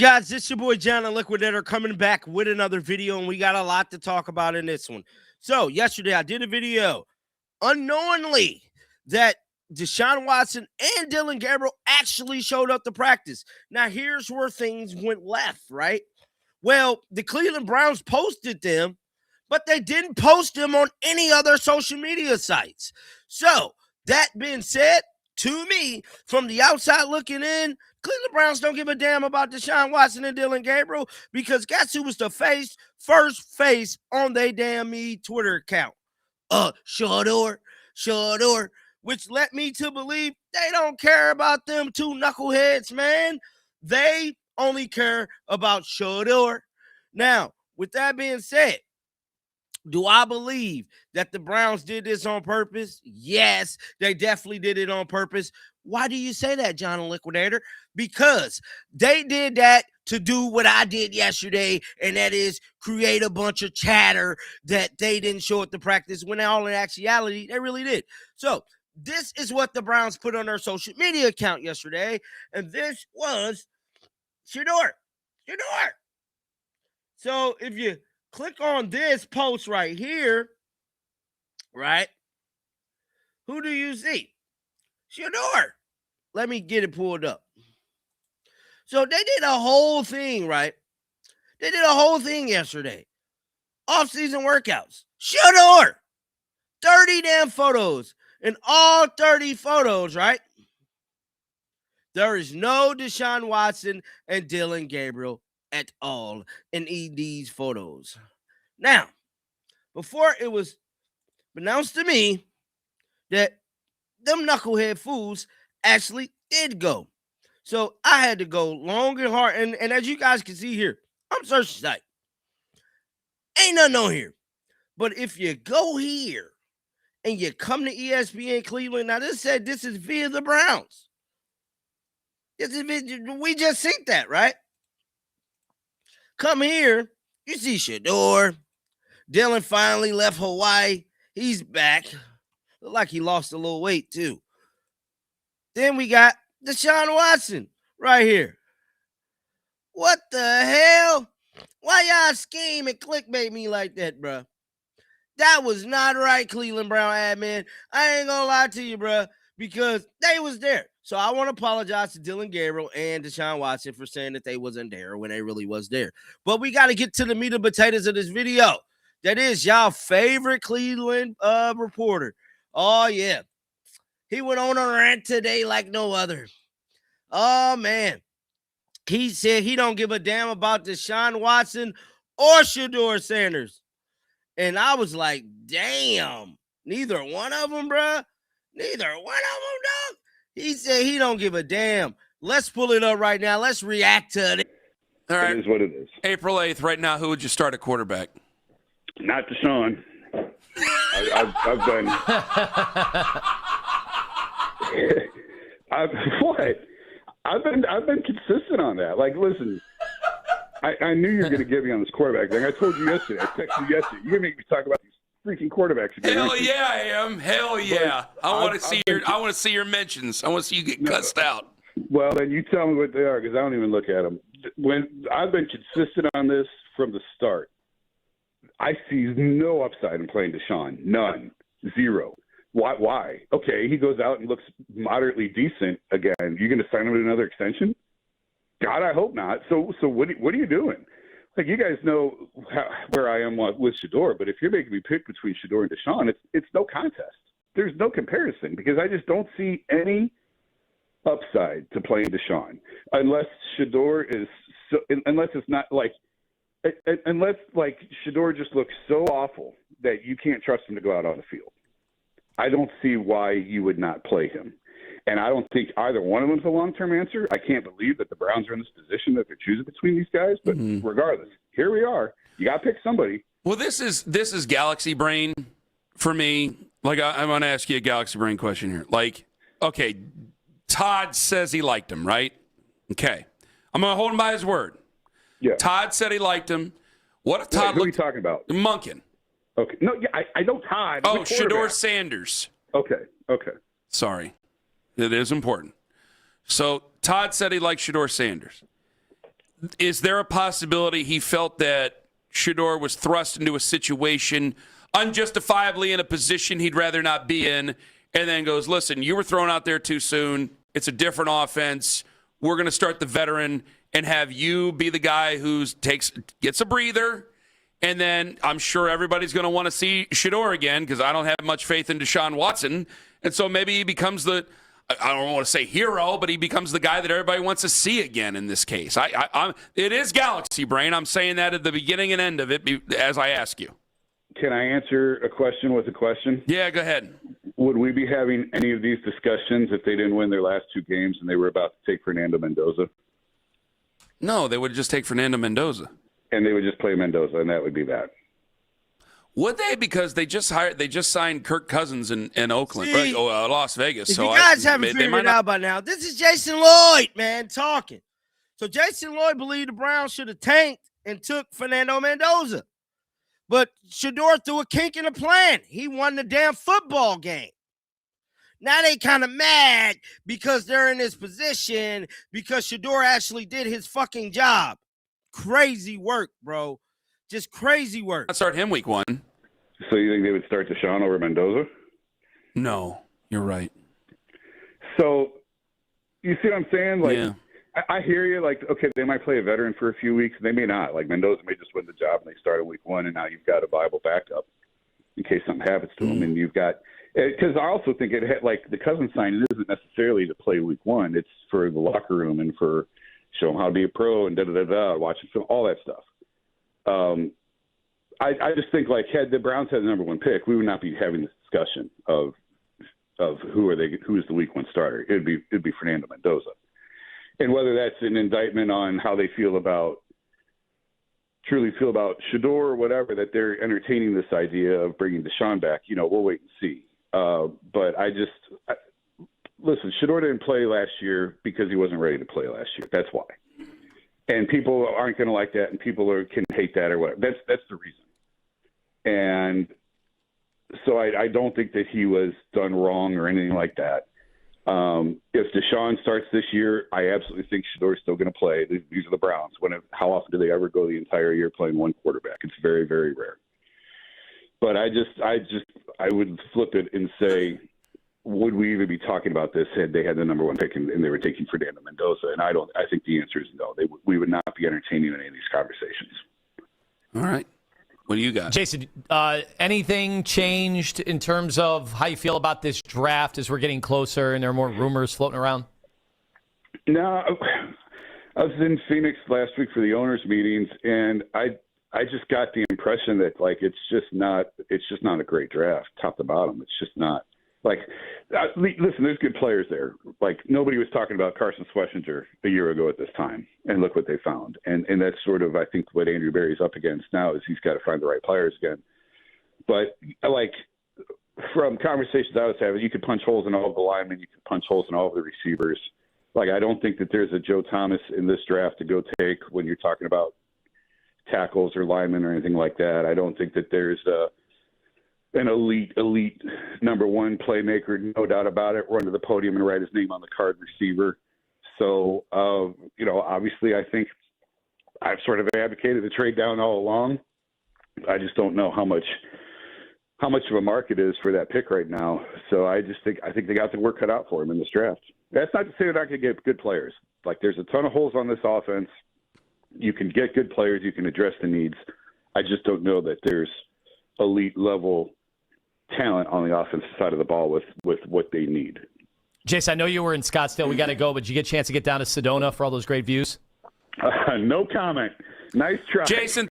Guys, this is your boy John the Liquidator coming back with another video, and we got a lot to talk about in this one. So, yesterday I did a video unknowingly that Deshaun Watson and Dillon Gabriel actually showed up to practice. Now, here's where things went left, right? Well, the Cleveland Browns posted them, but they didn't post them on any other social media sites. So, that being said, to me, from the outside looking in, Cleveland Browns don't give a damn about Deshaun Watson and Dillon Gabriel because guess who was the first face on their damn Twitter account? SHEDEUR, which led me to believe they don't care about them two knuckleheads, man. They only care about SHEDEUR. Now, with that being said, do I believe that the Browns did this on purpose? Yes, they definitely did it on purpose. Why do you say that, John the Liquidator? Because they did that to do what I did yesterday, and that is create a bunch of chatter that they didn't show at the practice when all in actuality, they really did. So this is what the Browns put on their social media account yesterday, and this was SHEDEUR. So if you click on this post right here, right? Who do you see? SHEDEUR. Let me get it pulled up. So they did a whole thing, right? They did a whole thing yesterday. Off-season workouts. SHEDEUR. 30 damn photos. And all 30 photos, right? There is no Deshaun Watson and Dillon Gabriel at all in these photos. Now, before it was announced to me that them knucklehead fools actually did go. So I had to go long and hard. And as you guys can see here, I'm searching site. Ain't nothing on here. But if you go here and you come to ESPN Cleveland, now this said this is via the Browns. We just synced that, right? Come here, you see SHEDEUR. Dillon finally left Hawaii. He's back. Look like he lost a little weight, too. Then we got Deshaun Watson right here. What the hell? Why y'all scheme and clickbait me like that, bro? That was not right, Cleveland Brown admin. I ain't gonna lie to you, bro, because they was there. So I want to apologize to Dillon Gabriel and Deshaun Watson for saying that they wasn't there when they really was there. But we got to get to the meat and potatoes of this video. That is y'all favorite Cleveland reporter. Oh, yeah. He went on a rant today like no other. Oh, man. He said he don't give a damn about Deshaun Watson or SHEDEUR Sanders. And I was like, damn. Neither one of them, bruh. Neither one of them, dog. He said he don't give a damn. Let's pull it up right now. Let's react to it. All right. It is what it is. April 8th, right now, who would you start at quarterback? Not Deshaun. I've been. I've been consistent on that. Like, listen, I knew you were going to get me on this quarterback thing. I told you yesterday. I texted you yesterday. You're going to make me talk about these freaking quarterbacks again. Hell yeah, I am. Hell yeah. I want to see your mentions. I want to see you get cussed out. Well, then you tell me what they are because I don't even look at them. When I've been consistent on this from the start, I see no upside in playing Deshaun. None. Zero. Why? Okay, he goes out and looks moderately decent again. You're going to sign him to another extension? God, I hope not. So what are you doing? Like, you guys know where I am with SHEDEUR, but if you're making me pick between SHEDEUR and Deshaun, it's no contest. There's no comparison because I just don't see any upside to playing Deshaun unless SHEDEUR is unless it's not like unless like SHEDEUR just looks so awful that you can't trust him to go out on the field. I don't see why you would not play him. And I don't think either one of them is a long-term answer. I can't believe that the Browns are in this position that they're choosing between these guys. But regardless, here we are. You got to pick somebody. Well, this is galaxy brain for me. Like, I'm going to ask you a galaxy brain question here. Like, okay, Todd says he liked him, right? Okay. I'm going to hold him by his word. Yeah. Todd said he liked him. What if Todd who are you talking about? Monken. Okay. No, yeah, I know Todd. Oh, SHEDEUR Sanders. Okay. Sorry. It is important. So Todd said he liked SHEDEUR Sanders. is there a possibility he felt that SHEDEUR was thrust into a situation unjustifiably in a position he'd rather not be in, and then goes, listen, you were thrown out there too soon. It's a different offense. We're going to start the veteran and have you be the guy who gets a breather. And then I'm sure everybody's going to want to see SHEDEUR again because I don't have much faith in Deshaun Watson. And so maybe he becomes I don't want to say hero, but he becomes the guy that everybody wants to see again in this case. It is Galaxy Brain. I'm saying that at the beginning and end of it as I ask you. Can I answer a question with a question? Yeah, go ahead. Would we be having any of these discussions if they didn't win their last 2 games and they were about to take Fernando Mendoza? No, they would just take Fernando Mendoza. And they would just play Mendoza, and that would be that. Would they? Because they just signed Kirk Cousins in Oakland, See, Las Vegas. If so you guys haven't figured it out by now, this is Jason Lloyd, man, talking. So Jason Lloyd believed the Browns should have tanked and took Fernando Mendoza. But SHEDEUR threw a kink in the plan. He won the damn football game. Now they kind of mad because they're in this position because SHEDEUR actually did his fucking job. Crazy work, bro. Just crazy work. I'd start him week 1. So you think they would start Deshaun over Mendoza? No, you're right. So you see what I'm saying? Like, yeah. I hear you. Like, okay, they might play a veteran for a few weeks. They may not. Like, Mendoza may just win the job and they start in week 1, and now you've got a viable backup in case something happens to him. And you've got – because I also think the Cousins signing isn't necessarily to play week 1. It's for the locker room and for show them how to be a pro and da-da-da-da, watching film, all that stuff. I just think, like, had the Browns had the number 1 pick, we would not be having this discussion of who's the week 1 starter. It'd be Fernando Mendoza. And whether that's an indictment on how they truly feel about SHEDEUR or whatever, that they're entertaining this idea of bringing Deshaun back, we'll wait and see. But listen, SHEDEUR didn't play last year because he wasn't ready to play last year. That's why. And people aren't going to like that, and people can hate that or whatever. That's the reason. And so I don't think that he was done wrong or anything like that. If Deshaun starts this year, I absolutely think SHEDEUR's still going to play. These are the Browns. How often do they ever go the entire year playing one quarterback? It's very, very rare. But I would flip it and say, would we even be talking about this had they had the number 1 pick and they were taking Fernando Mendoza? And I think the answer is no. We would not be entertaining any of these conversations. All right. What do you got? Jason, anything changed in terms of how you feel about this draft as we're getting closer and there are more rumors floating around? No, I was in Phoenix last week for the owners' meetings, and I just got the impression that, like, it's just not a great draft, top to bottom. It's just not. Like, listen, there's good players there. Like, nobody was talking about Carson Schlesinger a year ago at this time, and look what they found. And that's sort of, I think, what Andrew Berry's up against now is he's got to find the right players again. But, like, from conversations I was having, you could punch holes in all of the linemen, you could punch holes in all of the receivers. Like, I don't think that there's a Joe Thomas in this draft to go take when you're talking about tackles or linemen or anything like that. I don't think that there's an elite number 1 playmaker, no doubt about it, run to the podium and write his name on the card receiver. So, obviously I think I've sort of advocated the trade down all along. I just don't know how much of a market is for that pick right now. So I think they got the work cut out for him in this draft. That's not to say they're not going to get good players. Like, there's a ton of holes on this offense. You can get good players. You can address the needs. I just don't know that there's elite level talent on the offensive side of the ball with what they need. Jason, I know you were in Scottsdale. We got to go, but did you get a chance to get down to Sedona for all those great views? No comment. Nice try. Jason,